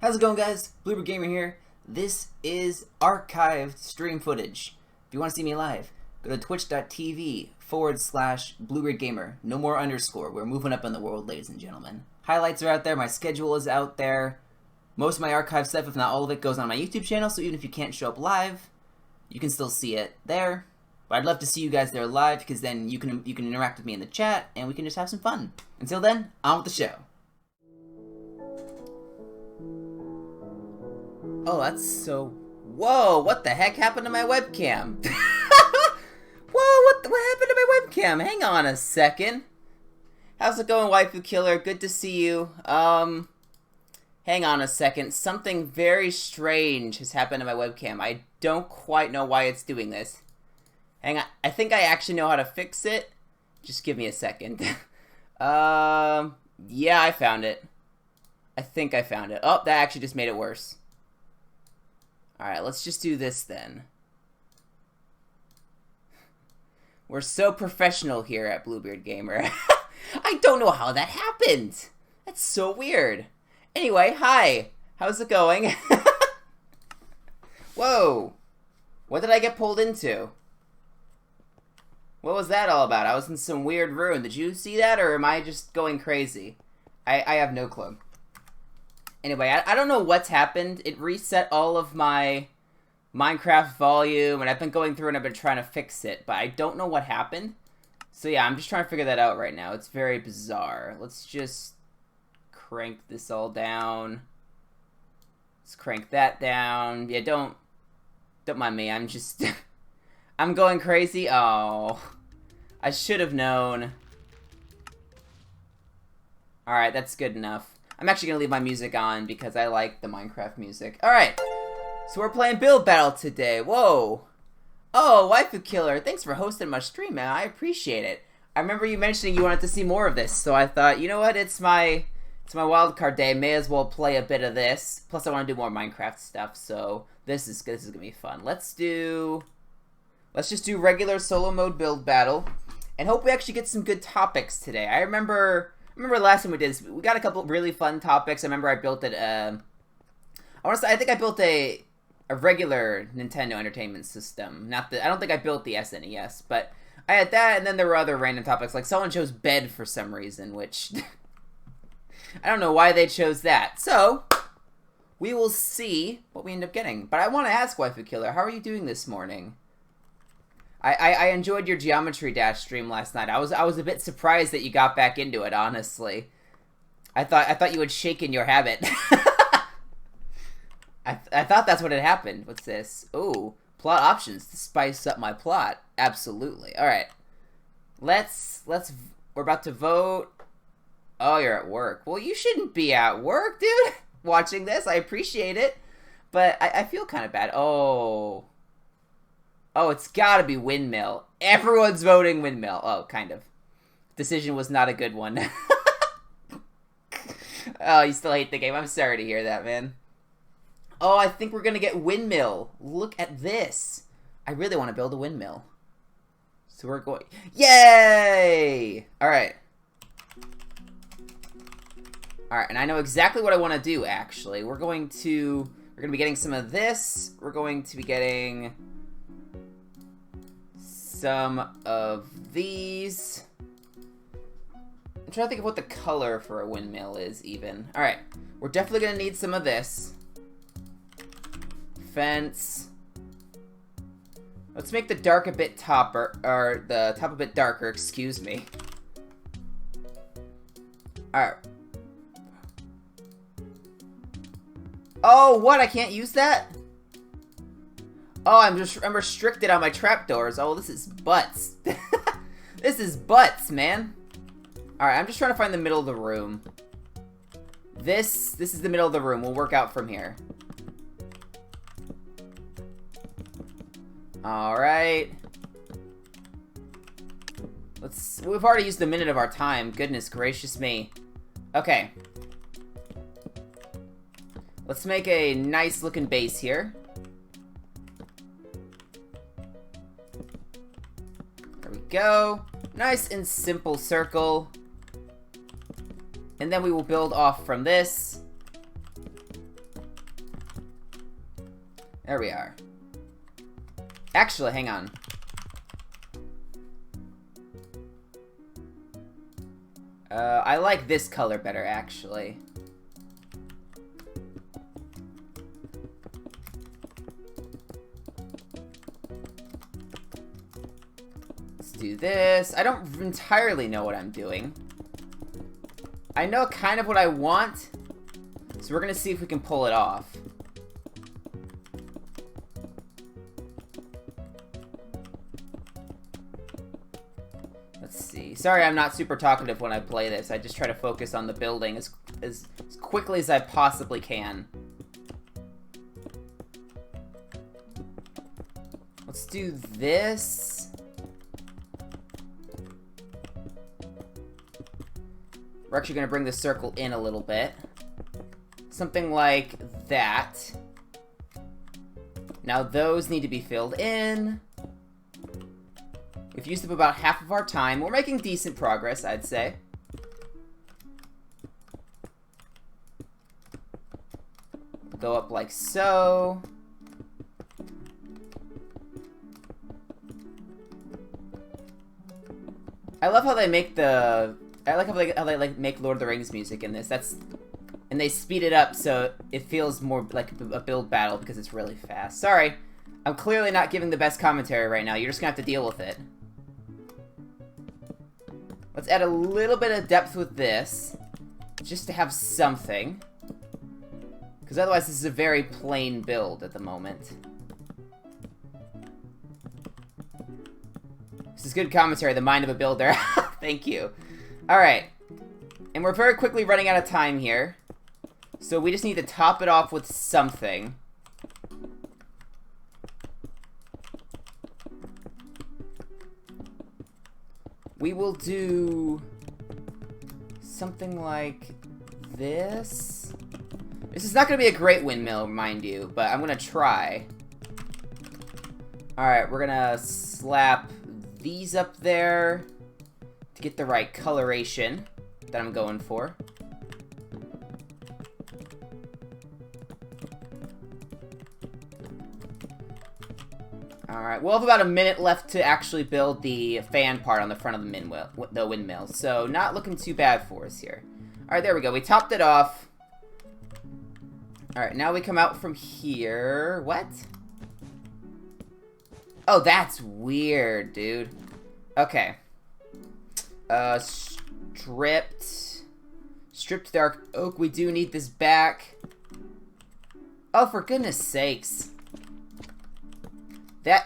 How's it going, guys? Bluebird Gamer here. This is archived stream footage. If you want to see me live, go to twitch.tv/Bluebird Gamer. No more underscore. We're moving up in the world, ladies and gentlemen. Highlights are out there. My schedule is out there. Most of my archive stuff, if not all of it, goes on my YouTube channel, so even if you can't show up live, you can still see it there. But I'd love to see you guys there live, because then you can interact with me in the chat, and we can just have some fun. Until then, on with the show. Oh, that's so... Whoa, what the heck happened to my webcam? Whoa, what happened to my webcam? Hang on a second. How's it going, Waifu Killer? Good to see you. Hang on a second. Something very strange has happened to my webcam. I don't quite know why it's doing this. Hang on. I think I actually know how to fix it. Just give me a second. Yeah, I found it. I think I found it. Oh, that actually just made it worse. Alright, let's just do this then. We're so professional here at Bluebeard Gamer. I don't know how that happened. That's so weird. Anyway, hi. How's it going? Whoa. What did I get pulled into? What was that all about? I was in some weird ruin. Did you see that, or am I just going crazy? I have no clue. Anyway, I don't know what's happened. It reset all of my Minecraft volume, and I've been going through and I've been trying to fix it, but I don't know what happened. So yeah, I'm just trying to figure that out right now. It's very bizarre. Let's just crank this all down. Let's crank that down. Yeah, don't mind me. I'm just... I'm going crazy. Oh, I should have known. Alright, that's good enough. I'm actually going to leave my music on because I like the Minecraft music. Alright, so we're playing Build Battle today. Whoa. Oh, Waifu Killer, thanks for hosting my stream, man. I appreciate it. I remember you mentioning you wanted to see more of this, so I thought, you know what, it's my wildcard day. May as well play a bit of this. Plus, I want to do more Minecraft stuff, so this is going to be fun. Let's just do regular solo mode Build Battle, and hope we actually get some good topics today. I remember last time we did this, we got a couple really fun topics. I remember I built it, I think I built a regular Nintendo Entertainment System. I don't think I built the SNES, but I had that, and then there were other random topics, like someone chose bed for some reason, which, I don't know why they chose that. So, we will see what we end up getting. But I want to ask Waifu Killer, how are you doing this morning? I enjoyed your Geometry Dash stream last night. I was a bit surprised that you got back into it, honestly. I thought you had shaken your habit. I thought that's what had happened. What's this? Ooh, plot options to spice up my plot. Absolutely. All right. We're about to vote. Oh, you're at work. Well, you shouldn't be at work, dude. Watching this, I appreciate it, but I feel kind of bad. Oh, it's gotta be Windmill. Everyone's voting Windmill. Oh, kind of. Decision was not a good one. Oh, you still hate the game. I'm sorry to hear that, man. Oh, I think we're gonna get Windmill. Look at this. I really want to build a windmill. So we're going... Yay! Alright. Alright, and I know exactly what I want to do, actually. We're gonna be getting some of this. We're going to be getting... some of these. I'm trying to think of what the color for a windmill is, even. Alright, we're definitely gonna need some of this. Fence. Let's make the dark a bit or the top a bit darker, excuse me. Alright. Oh, what? I can't use that? Oh, I'm restricted on my trapdoors. Oh, this is butts. This is butts, man. Alright, I'm just trying to find the middle of the room. This is the middle of the room. We'll work out from here. Alright. We've already used a minute of our time. Goodness gracious me. Okay. Let's make a nice looking base here. There we go. Nice and simple circle. And then we will build off from this. There we are. Actually, hang on. I like this color better, actually. Let's do this. I don't entirely know what I'm doing. I know kind of what I want, so we're gonna see if we can pull it off. Let's see. Sorry I'm not super talkative when I play this. I just try to focus on the building as quickly as I possibly can. Let's do this. We're actually going to bring the circle in a little bit. Something like that. Now those need to be filled in. We've used up about half of our time. We're making decent progress, I'd say. Go up like so. I love how they make the... I like how they like make Lord of the Rings music in this. And they speed it up so it feels more like a build battle because it's really fast. Sorry, I'm clearly not giving the best commentary right now. You're just gonna have to deal with it. Let's add a little bit of depth with this, just to have something. Because otherwise this is a very plain build at the moment. This is good commentary, the mind of a builder. Thank you. Alright. And we're very quickly running out of time here. So we just need to top it off with something. We will do something like this. This is not going to be a great windmill, mind you, but I'm going to try. Alright, we're going to slap these up there to get the right coloration that I'm going for. Alright, we'll have about a minute left to actually build the fan part on the front of the windmill, so not looking too bad for us here. Alright, there we go. We topped it off. Alright, now we come out from here. What? Oh, that's weird, dude. Okay. Stripped dark oak. We do need this back. Oh, for goodness sakes.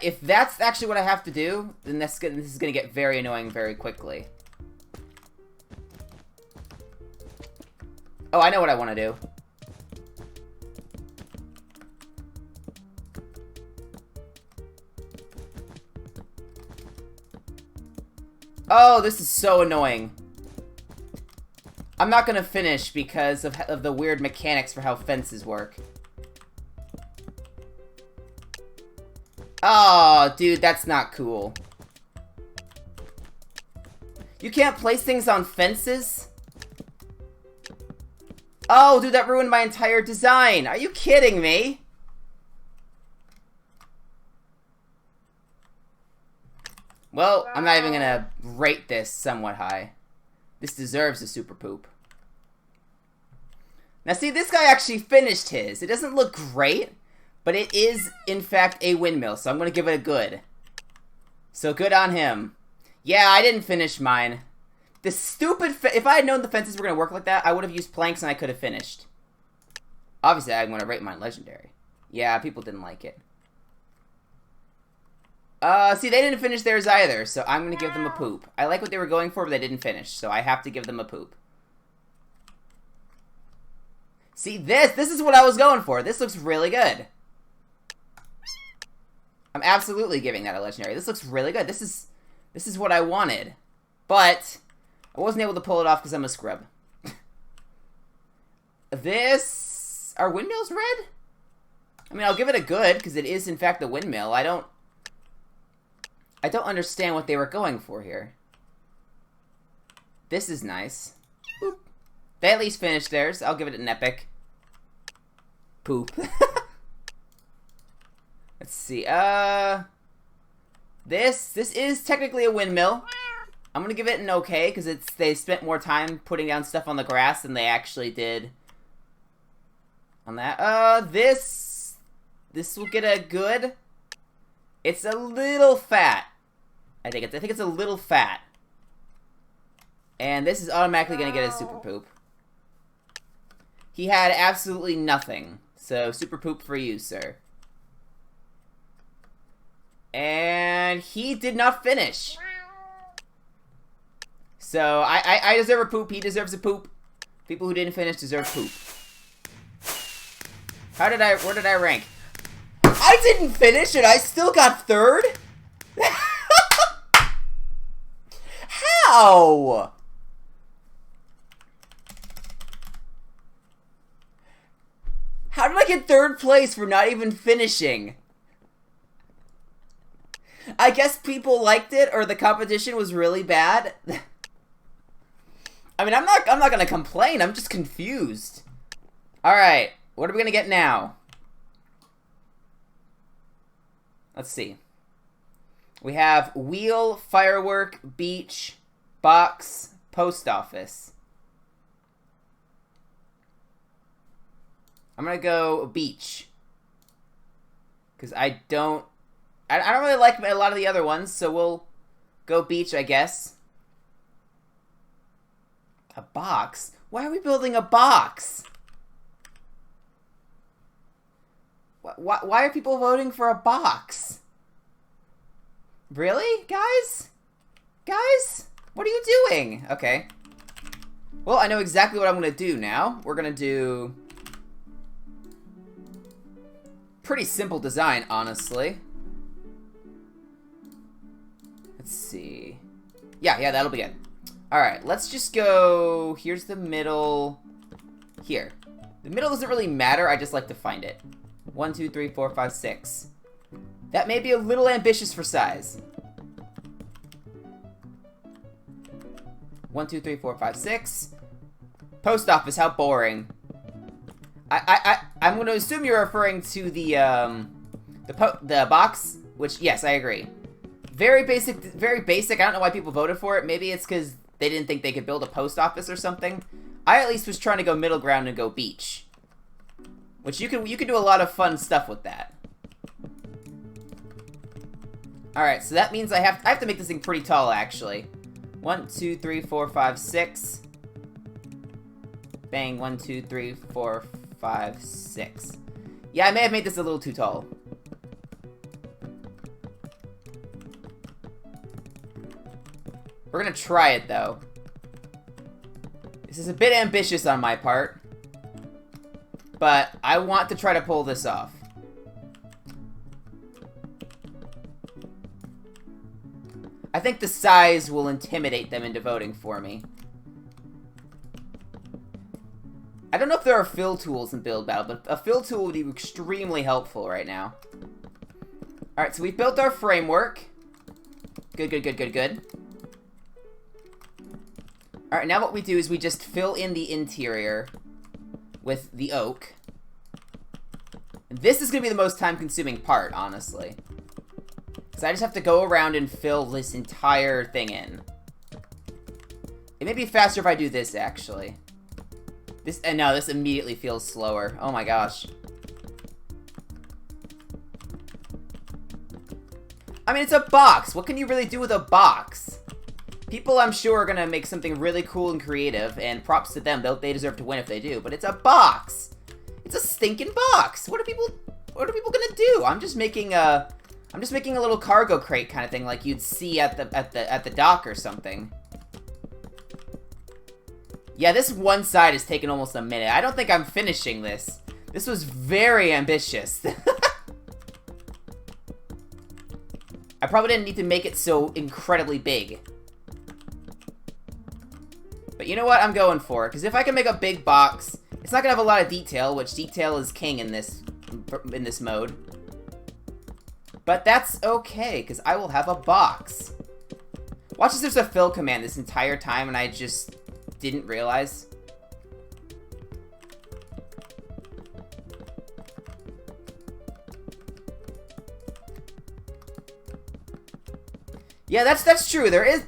If that's actually what I have to do, then this is gonna get very annoying very quickly. Oh, I know what I want to do. Oh, this is so annoying. I'm not gonna finish because of the weird mechanics for how fences work. Oh, dude, that's not cool. You can't place things on fences? Oh, dude, that ruined my entire design. Are you kidding me? Well, I'm not even gonna rate this somewhat high. This deserves a super poop. Now, see, this guy actually finished his. It doesn't look great, but it is, in fact, a windmill, so I'm gonna give it a good. So good on him. Yeah, I didn't finish mine. The stupid if I had known the fences were gonna work like that, I would have used planks and I could have finished. Obviously, I'm gonna rate mine legendary. Yeah, people didn't like it. See, they didn't finish theirs either, so I'm gonna give them a poop. I like what they were going for, but they didn't finish, so I have to give them a poop. See, this is what I was going for. This looks really good. I'm absolutely giving that a legendary. This looks really good. This is what I wanted. But I wasn't able to pull it off because I'm a scrub. Are windmills red? I mean, I'll give it a good because it is in fact a windmill. I don't understand what they were going for here. This is nice. Boop. They at least finished theirs. I'll give it an epic. Poop. Let's see. This is technically a windmill. I'm gonna give it an okay, because they spent more time putting down stuff on the grass than they actually did on that. This will get a good. It's a little fat. I think it's a little fat. And this is automatically gonna get a super poop. He had absolutely nothing. So super poop for you, sir. And he did not finish. So I deserve a poop. He deserves a poop. People who didn't finish deserve poop. Where did I rank? I didn't finish and I still got third? How? How did I get third place for not even finishing? I guess people liked it, or the competition was really bad. I mean, I'm not gonna complain. I'm just confused. All right, what are we gonna get now? Let's see. We have wheel, firework, beach, box, post office. I'm gonna go beach, because I don't really like a lot of the other ones, so we'll go beach, I guess. A box? Why are we building a box? Why are people voting for a box? Really, guys? Guys? What are you doing? Okay. Well, I know exactly what I'm gonna do now. We're gonna do pretty simple design, honestly. Let's see. Yeah, that'll be good. Alright, let's just go... Here's the middle. Here. The middle doesn't really matter, I just like to find it. 1, 2, 3, 4, 5, 6. That may be a little ambitious for size. 1, 2, 3, 4, 5, 6. Post office, how boring. I'm going to assume you're referring to the box, which, yes, I agree. Very basic, very basic. I don't know why people voted for it. Maybe it's because they didn't think they could build a post office or something. I at least was trying to go middle ground and go beach. Which you can do a lot of fun stuff with that. Alright, so that means I have to make this thing pretty tall, actually. 1, 2, 3, 4, 5, 6. Bang, 1, 2, 3, 4, 5, 6. Yeah, I may have made this a little too tall. We're gonna try it, though. This is a bit ambitious on my part. But I want to try to pull this off. I think the size will intimidate them into voting for me. I don't know if there are fill tools in Build Battle, but a fill tool would be extremely helpful right now. Alright, so we built our framework. Good. Alright, now what we do is we just fill in the interior with the oak. This is going to be the most time-consuming part, honestly. Because I just have to go around and fill this entire thing in. It may be faster if I do this, actually. No, this immediately feels slower. Oh my gosh. I mean, it's a box. What can you really do with a box? People, I'm sure, are going to make something really cool and creative, and props to them. They deserve to win if they do, but it's a box. It's a stinking box. What are people going to do? I'm just making a little cargo crate kind of thing like you'd see at the dock or something. Yeah, this one side is taking almost a minute. I don't think I'm finishing this. This was very ambitious. I probably didn't need to make it so incredibly big. But you know what? I'm going for it. Because if I can make a big box, it's not going to have a lot of detail, which detail is king in this mode. But that's okay, because I will have a box. Watch as there's a fill command this entire time, and I just didn't realize. Yeah, that's true. There is...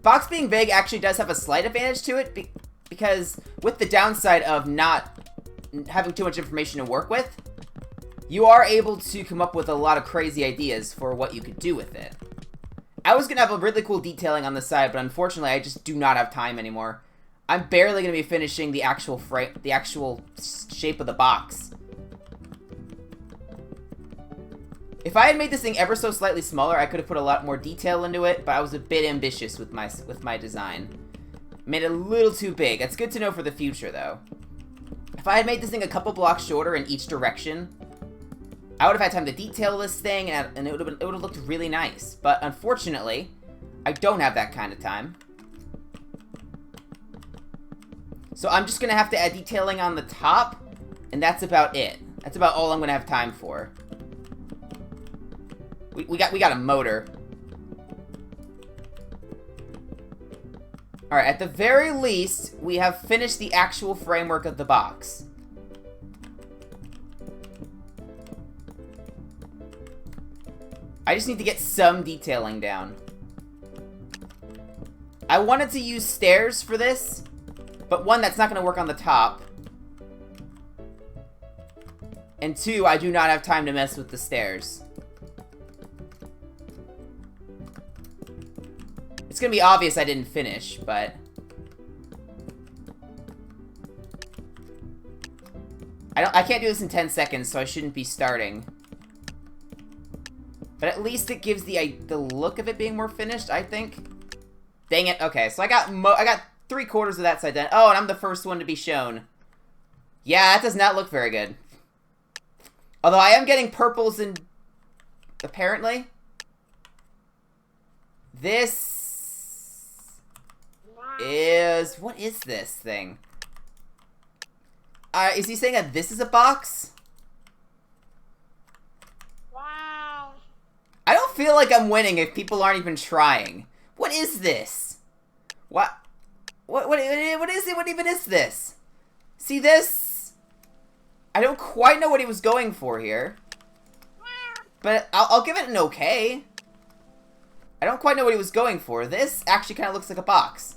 Box being big actually does have a slight advantage to it, because with the downside of not having too much information to work with, you are able to come up with a lot of crazy ideas for what you could do with it. I was going to have a really cool detailing on the side, but unfortunately I just do not have time anymore. I'm barely going to be finishing the actual frame, the actual shape of the box. If I had made this thing ever so slightly smaller, I could have put a lot more detail into it, but I was a bit ambitious with my design. Made it a little too big. That's good to know for the future, though. If I had made this thing a couple blocks shorter in each direction, I would have had time to detail this thing, and it would have looked really nice. But unfortunately, I don't have that kind of time. So I'm just gonna have to add detailing on the top, and that's about it. That's about all I'm gonna have time for. We got a motor. Alright, at the very least, we have finished the actual framework of the box. I just need to get some detailing down. I wanted to use stairs for this, but one, that's not going to work on the top. And two, I do not have time to mess with the stairs. It's going to be obvious I didn't finish, but... I can't do this in 10 seconds, so I shouldn't be starting. But at least it gives the look of it being more finished, I think. Dang it. Okay, so I got 3/4 of that side done. Oh, and I'm the first one to be shown. Yeah, that does not look very good. Although I am getting purples and... apparently. This... is... what is this thing? Is he saying that this is a box? Wow. I don't feel like I'm winning if people aren't even trying. What is this? What is it? What even is this? See this? I don't quite know what he was going for here. But I'll give it an okay. I don't quite know what he was going for. This actually kind of looks like a box.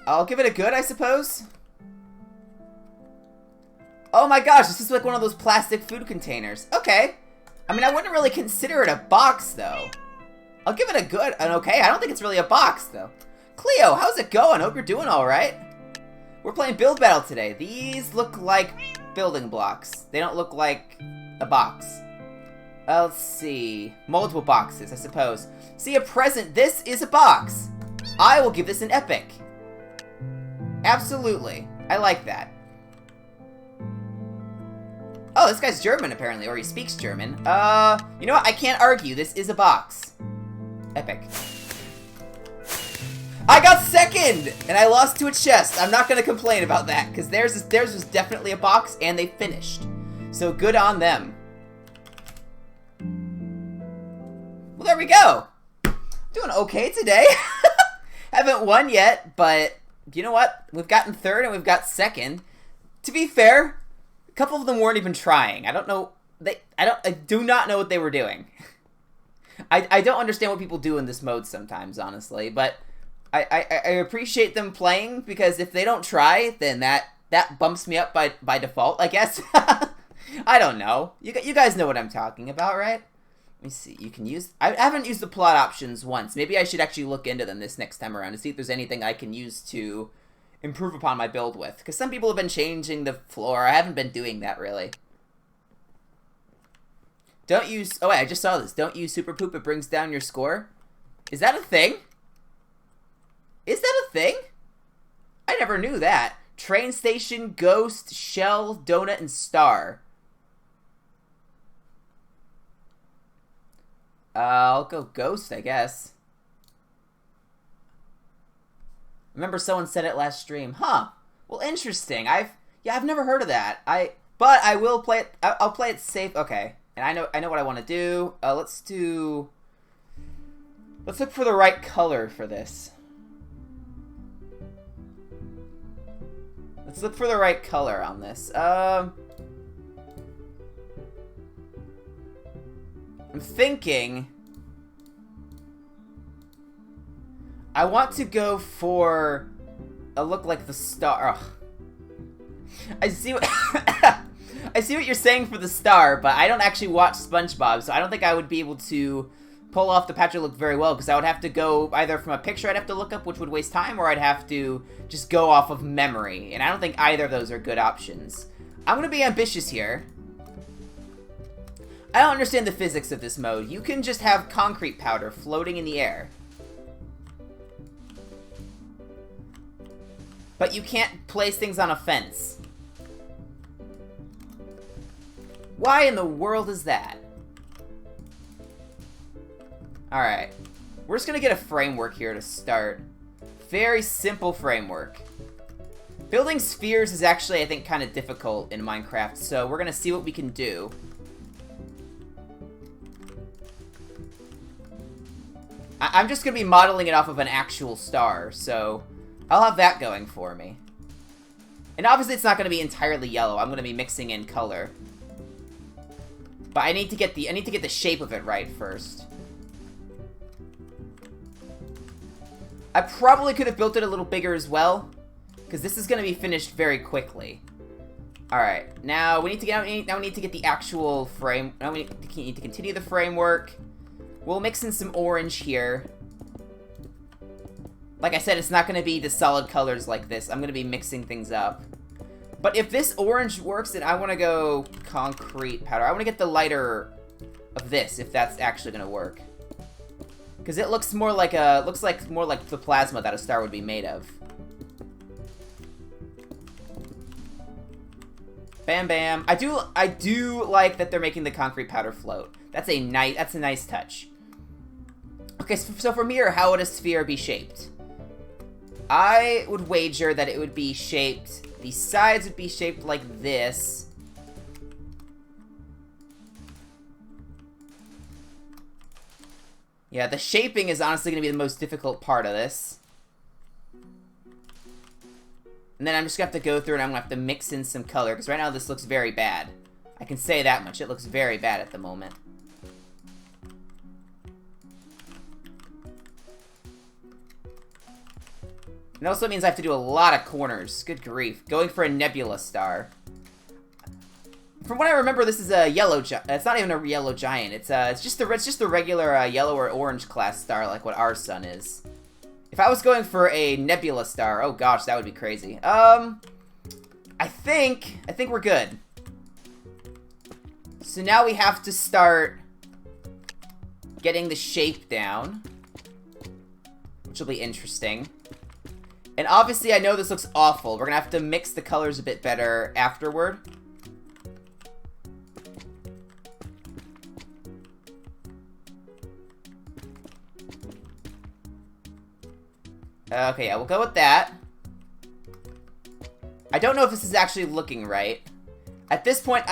I'll give it a good, I suppose. Oh my gosh, this is like one of those plastic food containers. Okay. I mean, I wouldn't really consider it a box, though. I'll give it a good, an okay. I don't think it's really a box, though. Cleo, how's it going? Hope you're doing all right. We're playing Build Battle today. These look like building blocks. They don't look like a box. Let's see. Multiple boxes, I suppose. See, a present. This is a box. I will give this an epic. Absolutely. I like that. Oh, this guy's German, apparently, or he speaks German. You know what? I can't argue. This is a box. Epic. I got second! And I lost to a chest. I'm not gonna complain about that, because theirs was definitely a box, and they finished. So good on them. Well, there we go. Doing okay today. Haven't won yet, but you know what? We've gotten third and we've got second. To be fair, a couple of them weren't even trying. I don't know. I do not know what they were doing. I don't understand what people do in this mode sometimes, honestly, but I appreciate them playing, because if they don't try, then that bumps me up by default, I guess. I don't know. You guys know what I'm talking about, right? Let me see. You can use... I haven't used the plot options once. Maybe I should actually look into them this next time around to see if there's anything I can use to improve upon my build with. Because some people have been changing the floor. I haven't been doing that, really. Don't use... oh, wait, I just saw this. Don't use Super Poop. It brings down your score. Is that a thing? Is that a thing? I never knew that. Train station, ghost, shell, donut, and star. I'll go ghost, I guess. Remember someone said it last stream. Huh. Well, interesting. I've never heard of that. But I will play it. I'll play it safe. Okay. And I know what I want to do. Let's look for the right color for this. Let's look for the right color on this. I'm thinking I want to go for a look like the star. Ugh. I see what I see what you're saying for the star, but I don't actually watch SpongeBob, so I don't think I would be able to pull off the Patrick look very well, because I would have to go either from a picture I'd have to look up, which would waste time, or I'd have to just go off of memory, and I don't think either of those are good options. I'm gonna be ambitious here. I don't understand the physics of this mode. You can just have concrete powder floating in the air. But you can't place things on a fence. Why in the world is that? Alright. We're just gonna get a framework here to start. Very simple framework. Building spheres is actually, I think, kind of difficult in Minecraft, so we're gonna see what we can do. I'm just gonna be modeling it off of an actual star, so I'll have that going for me. And obviously it's not gonna be entirely yellow. I'm gonna be mixing in color. But I need to get the shape of it right first. I probably could have built it a little bigger as well, because this is gonna be finished very quickly. All right, now we need to get the actual frame. Now we need to continue the framework. We'll mix in some orange here. Like I said, it's not gonna be the solid colors like this. I'm gonna be mixing things up. But if this orange works, then I want to go concrete powder. I want to get the lighter of this, if that's actually going to work. Because it looks more like more like the plasma that a star would be made of. Bam bam. I do like that they're making the concrete powder float. That's a nice touch. Okay, so from here, how would a sphere be shaped? I would wager that it would be shaped. The sides would be shaped like this. Yeah, the shaping is honestly going to be the most difficult part of this. And then I'm just going to have to go through and I'm going to have to mix in some color, because right now this looks very bad. I can say that much. It looks very bad at the moment. It also means I have to do a lot of corners. Good grief. Going for a nebula star. From what I remember, this is a yellow giant. It's not even a yellow giant. It's just the regular yellow or orange class star, like what our sun is. If I was going for a nebula star, oh gosh, that would be crazy. I think we're good. So now we have to start getting the shape down, which will be interesting. And obviously, I know this looks awful. We're gonna have to mix the colors a bit better afterward. Okay, yeah, we'll go with that. I don't know if this is actually looking right. At this point,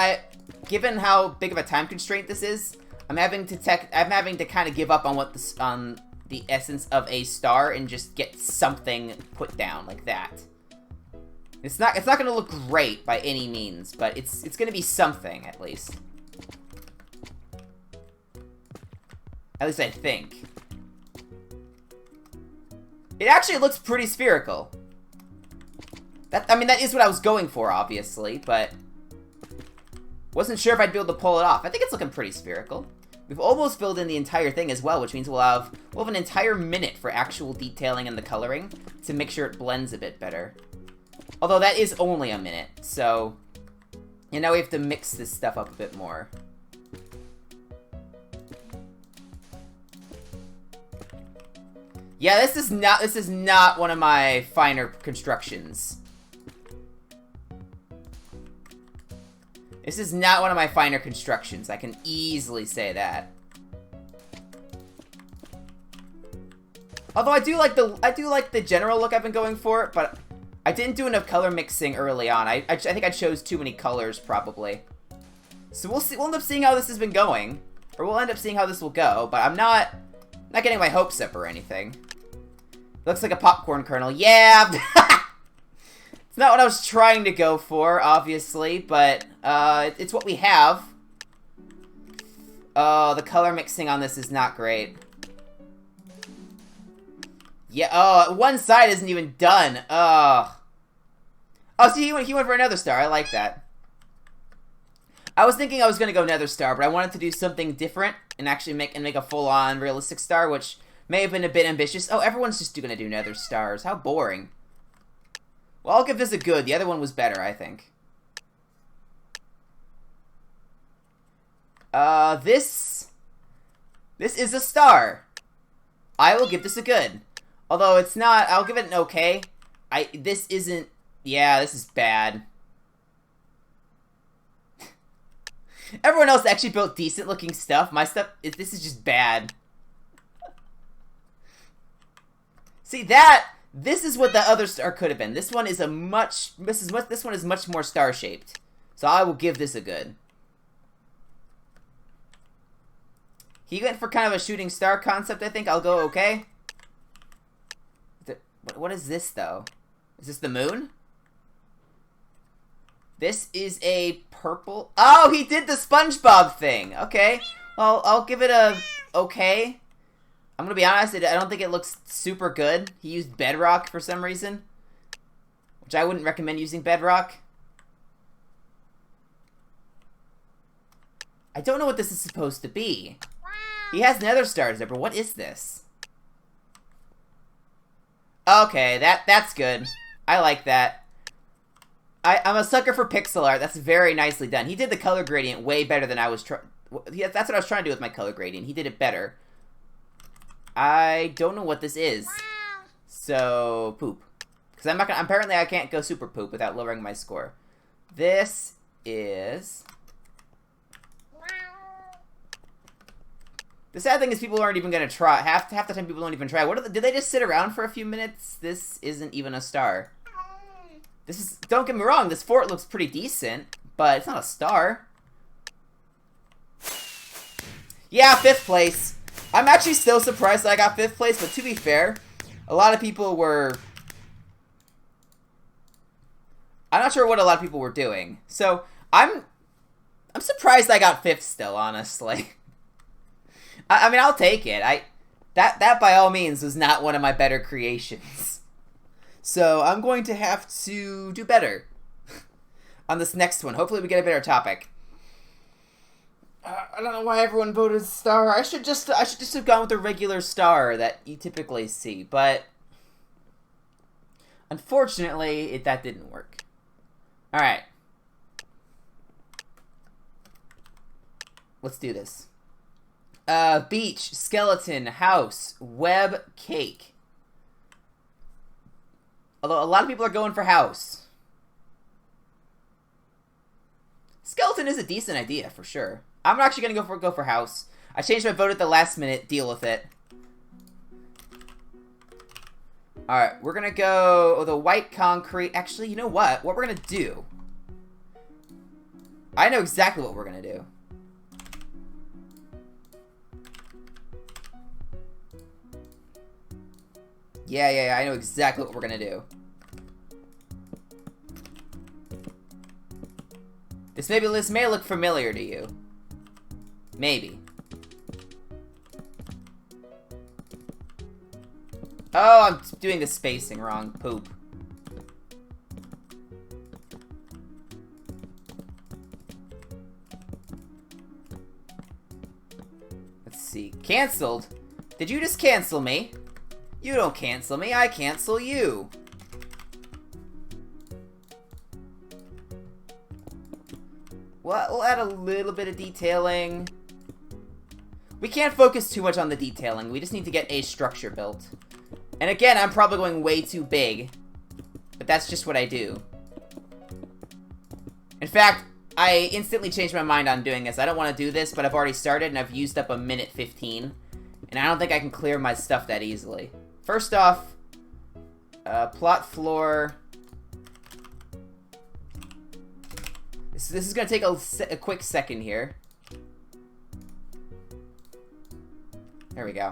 given how big of a time constraint this is, I'm having to kind of give up on the essence of a star and just get something put down like that. It's not gonna look great by any means, but it's gonna be something at least. At least I think. It actually looks pretty spherical. I mean, that is what I was going for, obviously, but wasn't sure if I'd be able to pull it off. I think it's looking pretty spherical. We've almost filled in the entire thing as well, which means we'll have an entire minute for actual detailing and the coloring to make sure it blends a bit better. Although that is only a minute, so you know we have to mix this stuff up a bit more. Yeah, this is not one of my finer constructions. This is not one of my finer constructions. I can easily say that. Although I do like the general look I've been going for, but I didn't do enough color mixing early on. I think I chose too many colors probably. So we'll see. We'll end up seeing how this has been going, or we'll end up seeing how this will go. But I'm not getting my hopes up or anything. Looks like a popcorn kernel. Yeah. It's not what I was trying to go for, obviously, but it's what we have. Oh, the color mixing on this is not great. Yeah, oh, one side isn't even done. Oh. Oh, see, he went for another star. I like that. I was thinking I was going to go Nether star, but I wanted to do something different and actually make a full-on realistic star, which may have been a bit ambitious. Oh, everyone's just going to do Nether stars. How boring. Well, I'll give this a good. The other one was better, I think. This is a star. I will give this a good. Although it's not, I'll give it an okay. This isn't, yeah, this is bad. Everyone else actually built decent looking stuff. My stuff, this is just bad. See, this is what the other star could have been. This one is this one is much more star shaped. So I will give this a good. He went for kind of a shooting star concept, I think. I'll go okay. What is this, though? Is this the moon? This is a purple... Oh, he did the SpongeBob thing! Okay. Well, I'll give it a okay. I'm gonna be honest, I don't think it looks super good. He used bedrock for some reason. Which I wouldn't recommend using bedrock. I don't know what this is supposed to be. He has nether stars there, but what is this? Okay, that's good. I like that. I'm a sucker for pixel art. That's very nicely done. He did the color gradient way better than I was trying... That's what I was trying to do with my color gradient. He did it better. I don't know what this is. So, poop. Because I'm not gonna... Apparently I can't go super poop without lowering my score. This is... The sad thing is people aren't even going to try. Half the time people don't even try. Did they just sit around for a few minutes? This isn't even a star. This is... Don't get me wrong, this fort looks pretty decent, but it's not a star. Yeah, 5th place. I'm actually still surprised that I got 5th place, but to be fair, a lot of people were... I'm not sure what a lot of people were doing. So, I'm surprised I got 5th still, honestly. I mean, I'll take it. That by all means was not one of my better creations. So I'm going to have to do better on this next one. Hopefully we get a better topic. I don't know why everyone voted star. I should just have gone with the regular star that you typically see, but unfortunately that didn't work. All right. Let's do this. Beach, skeleton, house, web, cake. Although a lot of people are going for house. Skeleton is a decent idea, for sure. I'm actually going to go for house. I changed my vote at the last minute. Deal with it. Alright, we're going to go the white concrete. Actually, you know what? What we're going to do... I know exactly what we're going to do. Yeah, I know exactly what we're gonna do. This may look familiar to you. Maybe. Oh, I'm doing the spacing wrong. Poop. Let's see. Cancelled? Did you just cancel me? You don't cancel me, I cancel you. We'll add a little bit of detailing. We can't focus too much on the detailing. We just need to get a structure built. And again, I'm probably going way too big. But that's just what I do. In fact, I instantly changed my mind on doing this. I don't want to do this, but I've already started and I've used up a minute 15. And I don't think I can clear my stuff that easily. First off, plot floor. This is going to take a quick second here. There we go.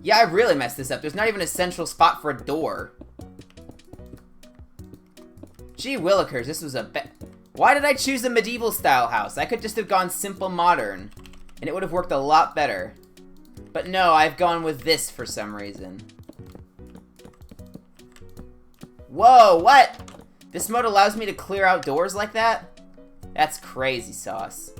Yeah, I really messed this up. There's not even a central spot for a door. Gee willikers, this was a Why did I choose a medieval style house? I could just have gone simple modern, and it would have worked a lot better. But no, I've gone with this for some reason. Whoa, what? This mode allows me to clear out doors like that? That's crazy sauce.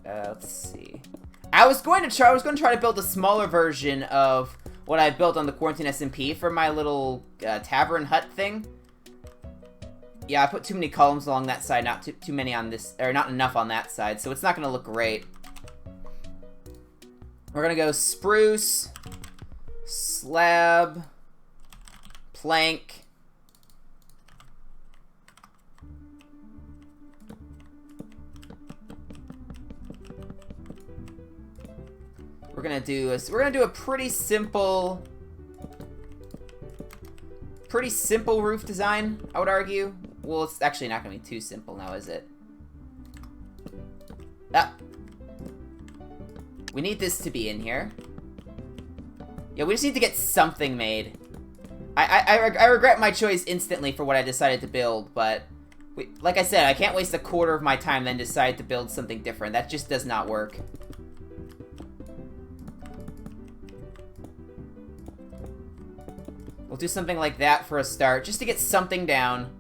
Let's see. I was going to try to build a smaller version of what I built on the Quarantine SMP for my little tavern hut thing. Yeah, I put too many columns along that side, not too many on this, or not enough on that side, so it's not gonna look great. We're gonna go spruce, slab, plank. We're gonna do a pretty simple roof design, I would argue. Well, it's actually not gonna be too simple now, is it? Ah. We need this to be in here. Yeah, we just need to get something made. I regret my choice instantly for what I decided to build, but like I said, I can't waste a quarter of my time then decide to build something different. That just does not work. We'll do something like that for a start, just to get something down.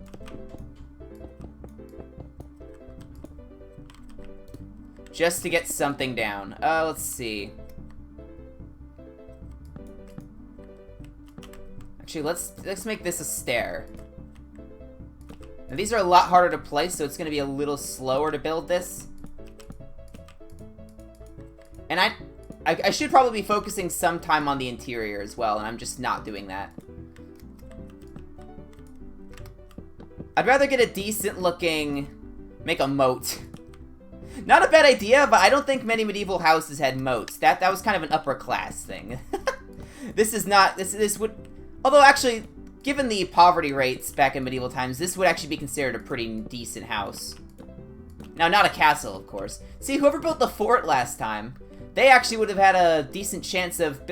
Just to get something down. Let's see. Actually, let's make this a stair. Now, these are a lot harder to place, so it's going to be a little slower to build this. And I should probably be focusing some time on the interior as well, and I'm just not doing that. I'd rather get a decent looking... make a moat. Not a bad idea, but I don't think many medieval houses had moats. That was kind of an upper class thing. This is not... This would... Although, actually, given the poverty rates back in medieval times, this would actually be considered a pretty decent house. Now, not a castle, of course. See, whoever built the fort last time, they actually would have had a decent chance of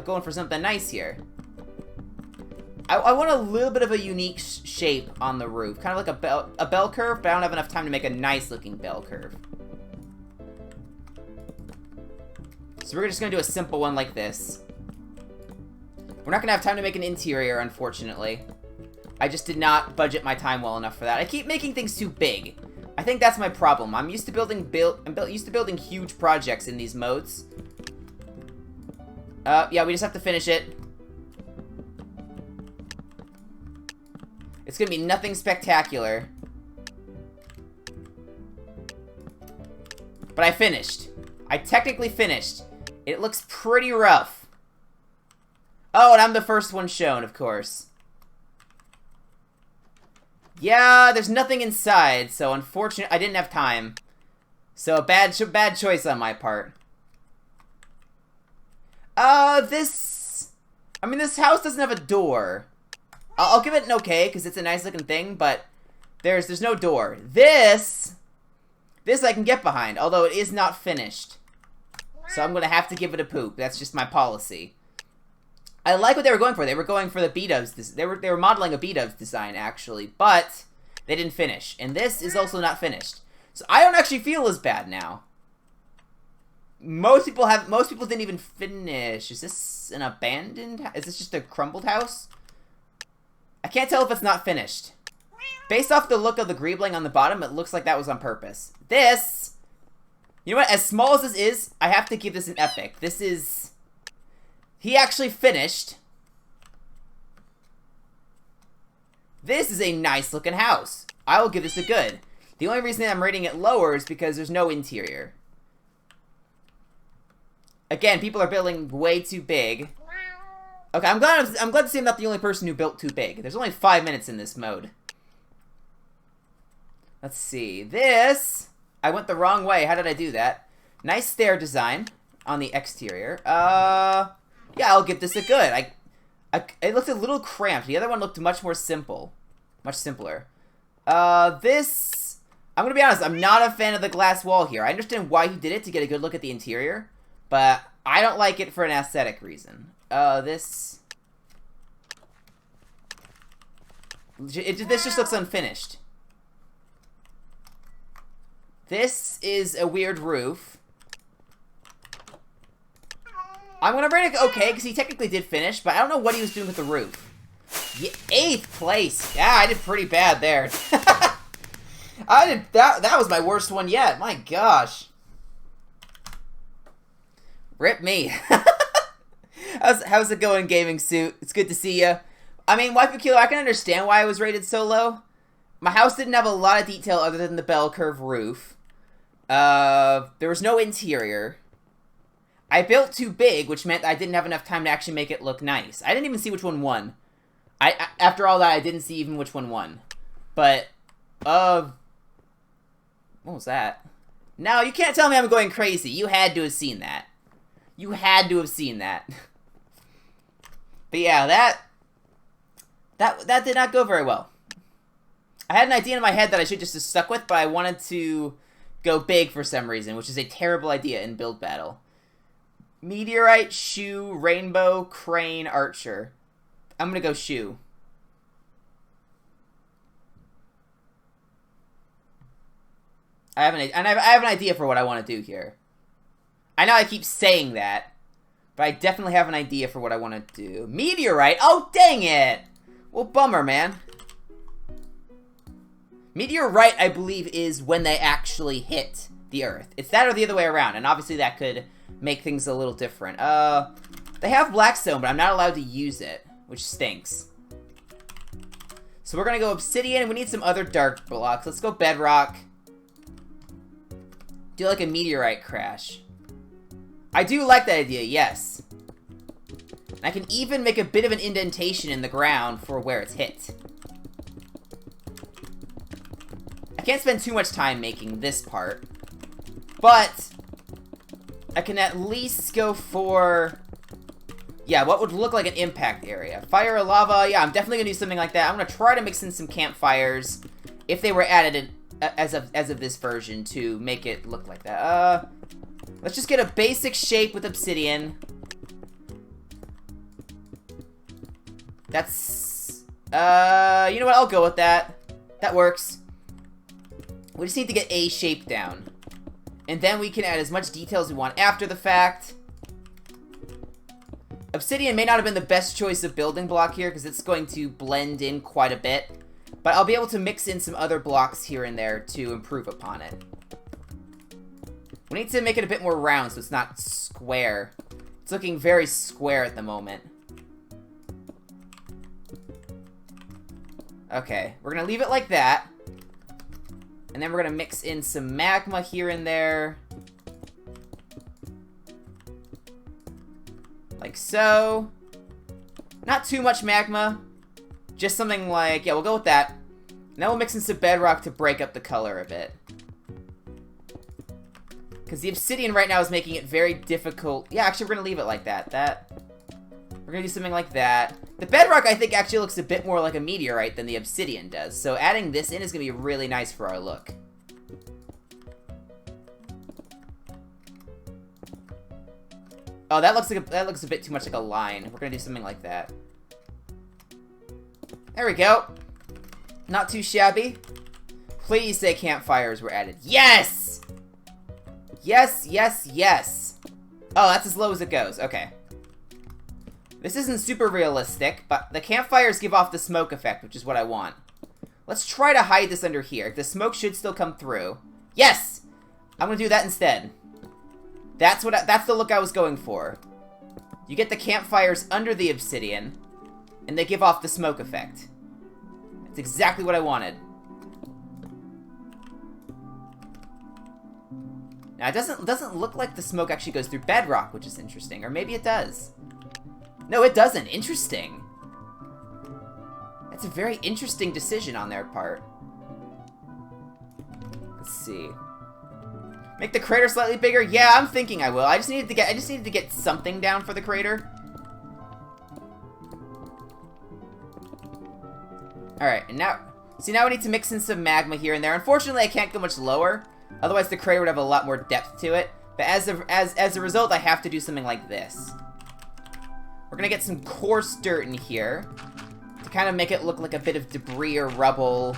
going for something nice here. I want a little bit of a unique shape on the roof. Kind of like a bell curve, but I don't have enough time to make a nice-looking bell curve. So we're just going to do a simple one like this. We're not going to have time to make an interior, unfortunately. I just did not budget my time well enough for that. I keep making things too big. I think that's my problem. I'm used to building huge projects in these modes. Yeah, we just have to finish it. It's gonna be nothing spectacular. But I finished. I technically finished. It looks pretty rough. Oh, and I'm the first one shown, of course. Yeah, there's nothing inside, so unfortunately, I didn't have time. So, bad choice on my part. This house doesn't have a door. I'll give it an okay, because it's a nice looking thing, but there's no door. This I can get behind, although it is not finished. So I'm gonna have to give it a poop. That's just my policy. I like what they were going for. They were going for the B-dubs. They were modeling a B-dubs design, actually, but they didn't finish. And this is also not finished. So I don't actually feel as bad now. Most people didn't even finish. Is this an abandoned? Is this just a crumbled house? I can't tell if it's not finished. Based off the look of the greebling on the bottom, it looks like that was on purpose. This, you know what? As small as this is, I have to give this an epic. This is... He actually finished. This is a nice looking house. I will give this a good. The only reason I'm rating it lower is because there's no interior. Again, people are building way too big. Okay, I'm glad to see I'm not the only person who built too big. There's only 5 minutes in this mode. Let's see. This, I went the wrong way. How did I do that? Nice stair design on the exterior. Yeah, I'll give this a good. It looked a little cramped. The other one looked much more simple. Much simpler. This, I'm gonna be honest, I'm not a fan of the glass wall here. I understand why he did it to get a good look at the interior, but I don't like it for an aesthetic reason. This just looks unfinished. This is a weird roof. I'm gonna rate it okay, because he technically did finish, but I don't know what he was doing with the roof. Yeah, 8th place. Yeah, I did pretty bad there. That was my worst one yet. My gosh. Rip me. How's it going, Gaming Suit? It's good to see ya. I mean, Waifu Killer, I can understand why I was rated so low. My house didn't have a lot of detail other than the bell curve roof. There was no interior. I built too big, which meant I didn't have enough time to actually make it look nice. I didn't even see which one won. After all that, I didn't see even which one won. But, what was that? No, you can't tell me I'm going crazy. You had to have seen that. You had to have seen that. But yeah, that did not go very well. I had an idea in my head that I should just have stuck with, but I wanted to go big for some reason, which is a terrible idea in build battle. Meteorite, shoe, rainbow, crane, archer. I'm gonna go shoe. I have an idea for what I want to do here. I know I keep saying that, but I definitely have an idea for what I want to do. Meteorite? Oh, dang it! Well, bummer, man. Meteorite, I believe, is when they actually hit the Earth. It's that or the other way around, and obviously that could make things a little different. They have blackstone, but I'm not allowed to use it, which stinks. So we're gonna go obsidian, and we need some other dark blocks. Let's go bedrock. Do like a meteorite crash. I do like that idea, yes. I can even make a bit of an indentation in the ground for where it's hit. I can't spend too much time making this part, but I can at least go for, yeah, what would look like an impact area. Fire or lava, yeah, I'm definitely gonna do something like that. I'm gonna try to mix in some campfires, if they were added as of this version, to make it look like that. Let's just get a basic shape with obsidian. That's, you know what, I'll go with that. That works. We just need to get a shape down. And then we can add as much detail as we want after the fact. Obsidian may not have been the best choice of building block here, because it's going to blend in quite a bit. But I'll be able to mix in some other blocks here and there to improve upon it. We need to make it a bit more round so it's not square. It's looking very square at the moment. Okay, we're gonna leave it like that. And then we're gonna mix in some magma here and there. Like so. Not too much magma. Just something like, yeah, we'll go with that. And then we'll mix in some bedrock to break up the color a bit. Because the obsidian right now is making it very difficult. Yeah, actually, we're going to leave it like that. We're going to do something like that. The bedrock, I think, actually looks a bit more like a meteorite than the obsidian does. So adding this in is going to be really nice for our look. Oh, that looks a bit too much like a line. We're going to do something like that. There we go. Not too shabby. Please say campfires were added. Yes! Yes, yes, yes. Oh, that's as low as it goes. Okay. This isn't super realistic, but the campfires give off the smoke effect, which is what I want. Let's try to hide this under here. The smoke should still come through. Yes! I'm gonna do that instead. That's the look I was going for. You get the campfires under the obsidian, and they give off the smoke effect. That's exactly what I wanted. Now, it doesn't look like the smoke actually goes through bedrock, which is interesting. Or maybe it does. No, it doesn't. Interesting. That's a very interesting decision on their part. Let's see. Make the crater slightly bigger? Yeah, I'm thinking I will. I just needed to get something down for the crater. Alright, and now... See, now we need to mix in some magma here and there. Unfortunately, I can't go much lower. Otherwise, the crater would have a lot more depth to it. But as a result, I have to do something like this. We're gonna get some coarse dirt in here to kind of make it look like a bit of debris or rubble.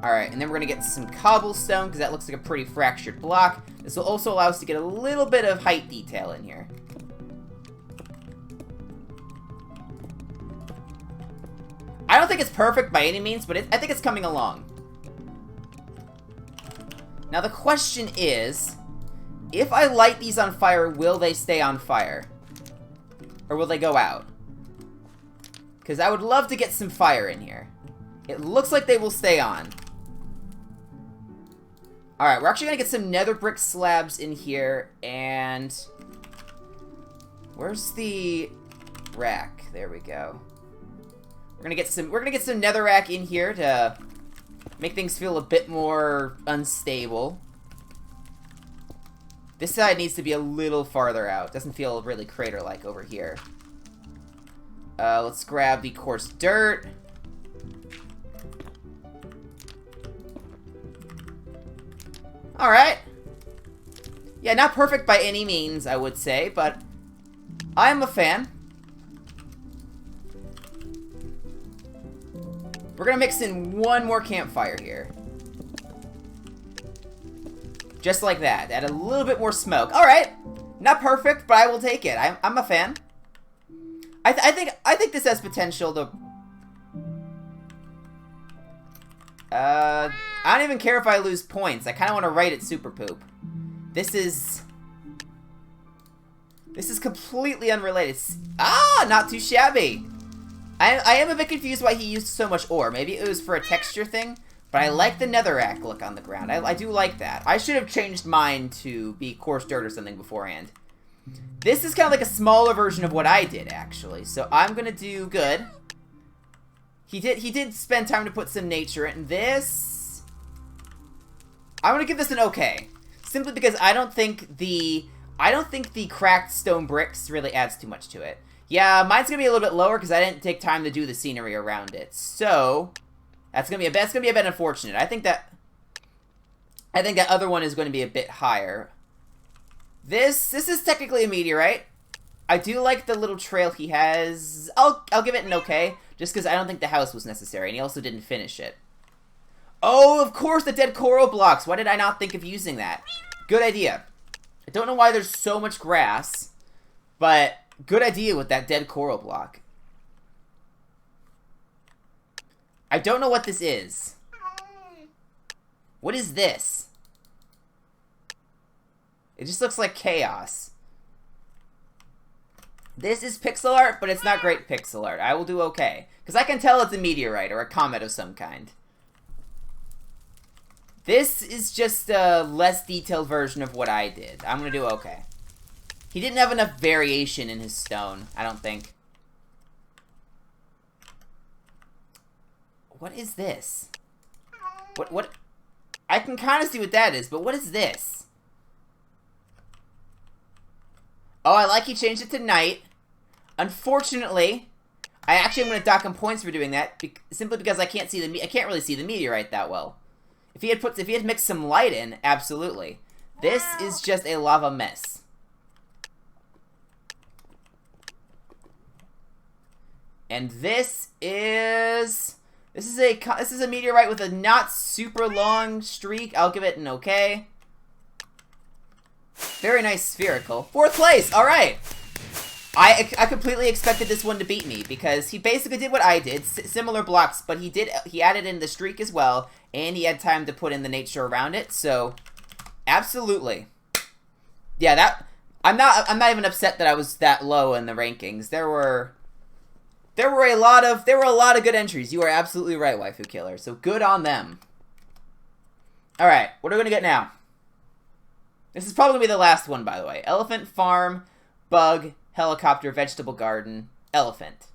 Alright, and then we're gonna get some cobblestone, because that looks like a pretty fractured block. This will also allow us to get a little bit of height detail in here. I don't think it's perfect by any means, but I think it's coming along. Now the question is, if I light these on fire, will they stay on fire? Or will they go out? Because I would love to get some fire in here. It looks like they will stay on. Alright, we're actually going to get some nether brick slabs in here, and... where's the rack? There we go. We're gonna get some netherrack in here to make things feel a bit more unstable. This side needs to be a little farther out. Doesn't feel really crater-like over here. Let's grab the coarse dirt. Alright. Yeah, not perfect by any means, I would say, but I'm a fan. We're gonna mix in one more campfire here. Just like that. Add a little bit more smoke. Alright. Not perfect, but I will take it. I'm a fan. I think this has potential to... I don't even care if I lose points. I kind of want to write it super poop. This is completely unrelated. Ah, not too shabby. I am a bit confused why he used so much ore. Maybe it was for a texture thing, but I like the netherrack look on the ground. I do like that. I should have changed mine to be coarse dirt or something beforehand. This is kind of like a smaller version of what I did, actually. So I'm gonna do good. He did spend time to put some nature in this. I'm gonna give this an okay, simply because I don't think the cracked stone bricks really adds too much to it. Yeah, mine's gonna be a little bit lower because I didn't take time to do the scenery around it. So that's gonna be a bit unfortunate. I think that other one is going to be a bit higher. This is technically a meteorite. I do like the little trail he has. I'll give it an okay, just because I don't think the house was necessary, and he also didn't finish it. Oh, of course, the dead coral blocks. Why did I not think of using that? Good idea. I don't know why there's so much grass, but good idea with that dead coral block. I don't know what this is. What is this? It just looks like chaos. This is pixel art, but it's not great pixel art. I will do okay. Because I can tell it's a meteorite or a comet of some kind. This is just a less detailed version of what I did. I'm going to do okay. He didn't have enough variation in his stone, I don't think. What is this? What? I can kind of see what that is, but what is this? Oh, I like he changed it to night. Unfortunately, I actually am going to dock him points for doing that, simply because I can't really see the meteorite that well. If he had mixed some light in, absolutely. This is just a lava mess. And this is a meteorite with a not super long streak. I'll give it an okay. Very nice spherical. 4th place! Alright! I completely expected this one to beat me, because he basically did what I did, similar blocks, but he added in the streak as well, and he had time to put in the nature around it, so absolutely. Yeah, I'm not even upset that I was that low in the rankings. There were a lot of good entries. You are absolutely right, Waifu Killer. So good on them. Alright, what are we gonna get now? This is probably gonna be the last one, by the way. Elephant farm, bug, helicopter, vegetable garden, elephant.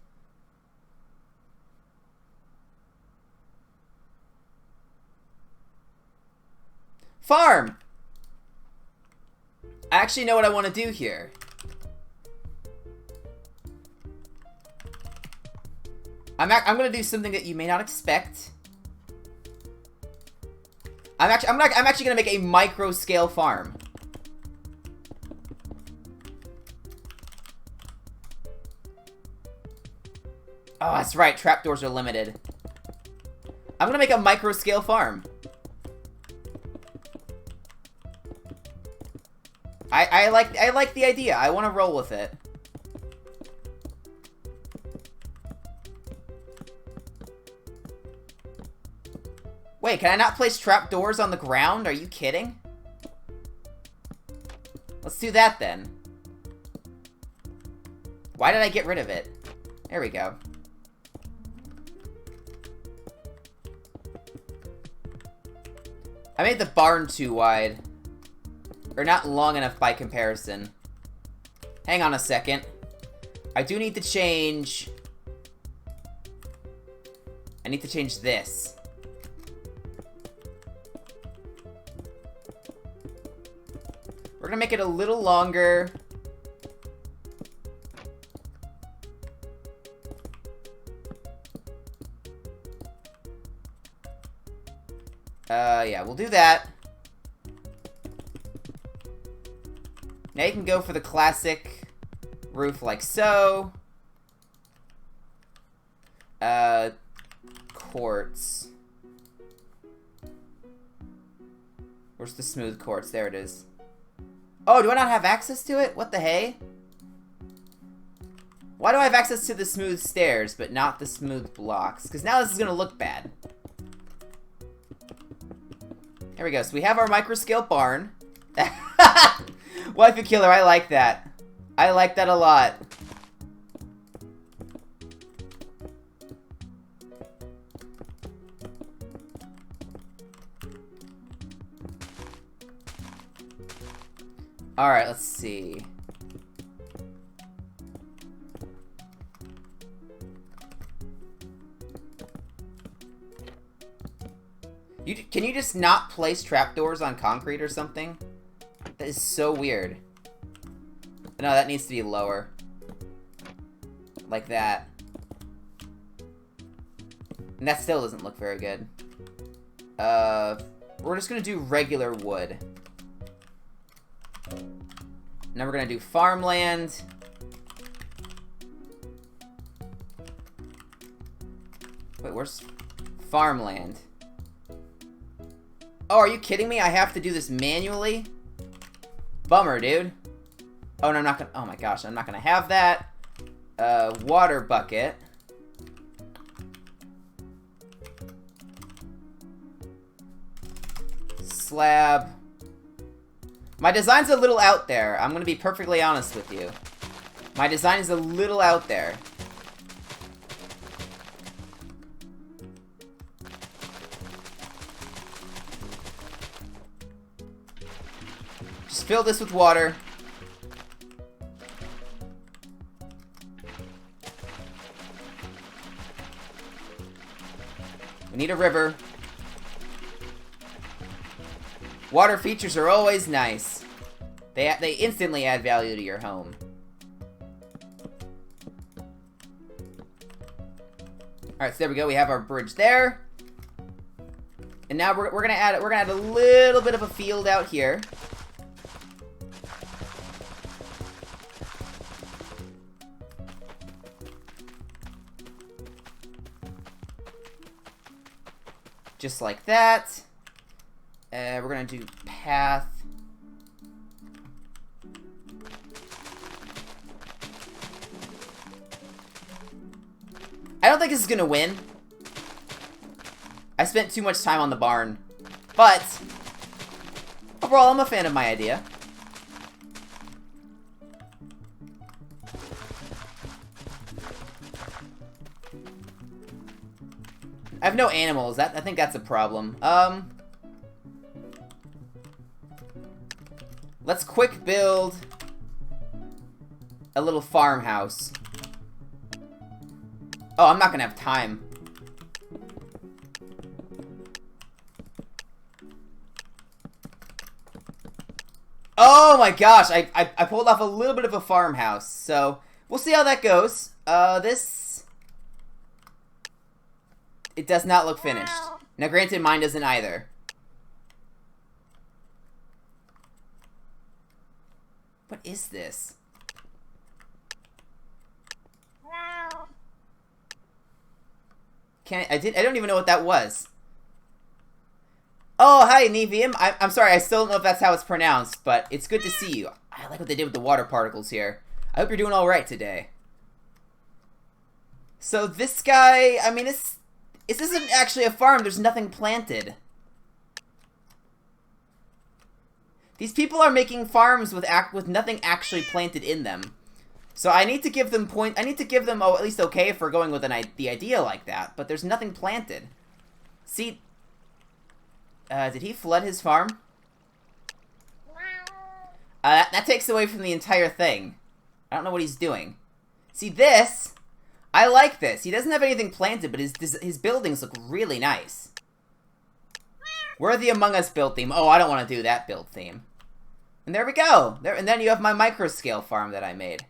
Farm! I actually know what I want to do here. I'm going to do something that you may not expect. I'm actually gonna make a micro scale farm. Oh, that's right. Trapdoors are limited. I'm gonna make a micro scale farm. I like the idea. I want to roll with it. Wait, can I not place trapdoors on the ground? Are you kidding? Let's do that then. Why did I get rid of it? There we go. I made the barn too wide. Or not long enough by comparison. Hang on a second. I do need to change... I need to change this. We're gonna make it a little longer. Yeah, we'll do that. Now you can go for the classic roof like so. Quartz. Where's the smooth quartz? There it is. Oh, do I not have access to it? What the hey? Why do I have access to the smooth stairs, but not the smooth blocks? Because now this is going to look bad. There we go. So we have our micro-scale barn. Waifu Killer, I like that. I like that a lot. Alright, let's see. Can you just not place trapdoors on concrete or something? That is so weird. No, that needs to be lower. Like that. And that still doesn't look very good. We're just gonna do regular wood. Now we're gonna do farmland. Wait, where's farmland? Oh, are you kidding me? I have to do this manually? Bummer, dude. Oh, no, I'm not gonna... Oh, my gosh. I'm not gonna have that. Water bucket. Slab. My design's a little out there. I'm gonna be perfectly honest with you. My design is a little out there. Just fill this with water. We need a river. Water features are always nice. They instantly add value to your home. Alright, so there we go. We have our bridge there. And now we're gonna add a little bit of a field out here. Just like that. We're gonna do path. I don't think this is gonna win. I spent too much time on the barn. But overall, I'm a fan of my idea. I have no animals. I think that's a problem. Let's quick build a little farmhouse. Oh, I'm not gonna have time. Oh my gosh, I pulled off a little bit of a farmhouse. So, we'll see how that goes. It does not look finished. Now, granted, mine doesn't either. What is this? I don't even know what that was. Oh, hi, Nevium. I'm sorry, I still don't know if that's how it's pronounced, but it's good to see you. I like what they did with the water particles here. I hope you're doing alright today. So this guy, I mean, this isn't actually a farm. There's nothing planted. These people are making farms with nothing actually planted in them. So I need to give them I need to give them, oh, at least okay for going with the idea like that. But there's nothing planted. See, did he flood his farm? That takes away from the entire thing. I don't know what he's doing. See this? I like this. He doesn't have anything planted, but his buildings look really nice. We're the Among Us build theme. Oh, I don't want to do that build theme. And there we go. And then you have my micro scale farm that I made.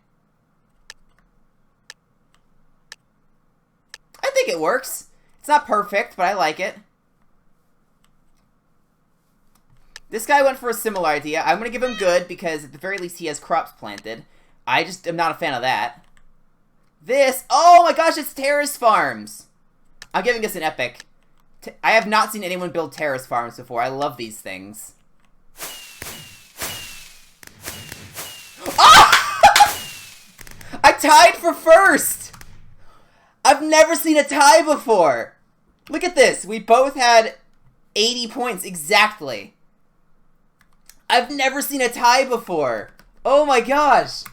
I think it works. It's not perfect, but I like it. This guy went for a similar idea. I'm going to give him good because at the very least he has crops planted. I just am not a fan of that. This, oh my gosh, it's terrace farms. I'm giving this an epic. I have not seen anyone build terrace farms before. I love these things. Oh! I tied for first! I've never seen a tie before. Look at this. We both had 80 points exactly. I've never seen a tie before. Oh my gosh.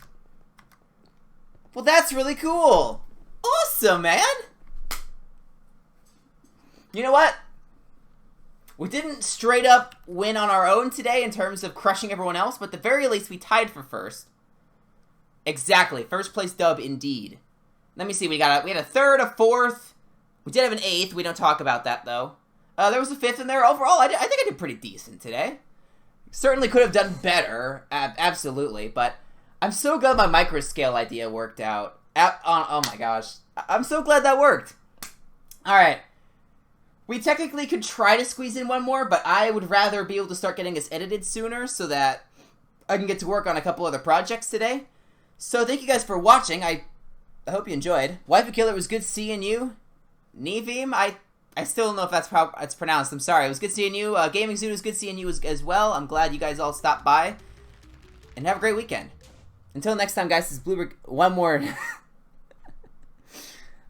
Well, that's really cool. Awesome, man. You know what? We didn't straight up win on our own today in terms of crushing everyone else, but at the very least we tied for first. Exactly. First place dub indeed. Let me see. We had a third, a fourth. We did have an eighth. We don't talk about that though. There was a fifth in there. Overall, I think I did pretty decent today. Certainly could have done better. Absolutely, but I'm so glad my micro scale idea worked out. Oh my gosh. I'm so glad that worked. Alright. We technically could try to squeeze in one more, but I would rather be able to start getting this edited sooner so that I can get to work on a couple other projects today. So thank you guys for watching. I hope you enjoyed. Waifu Killer, it was good seeing you. Neveem, I still don't know if that's how it's pronounced. I'm sorry. It was good seeing you. Gaming Zoom, it was good seeing you as well. I'm glad you guys all stopped by. And have a great weekend. Until next time, guys, this is Bluebird. One more.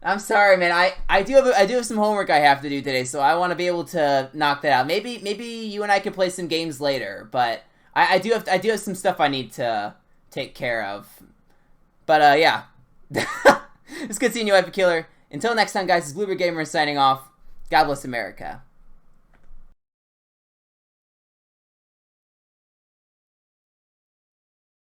I'm sorry, man. I do have some homework I have to do today, so I want to be able to knock that out. Maybe you and I can play some games later, but I do have some stuff I need to take care of. But yeah. It's good seeing you, Waifu Killer. Until next time, guys, this is Bluebird Gamer signing off. God bless America.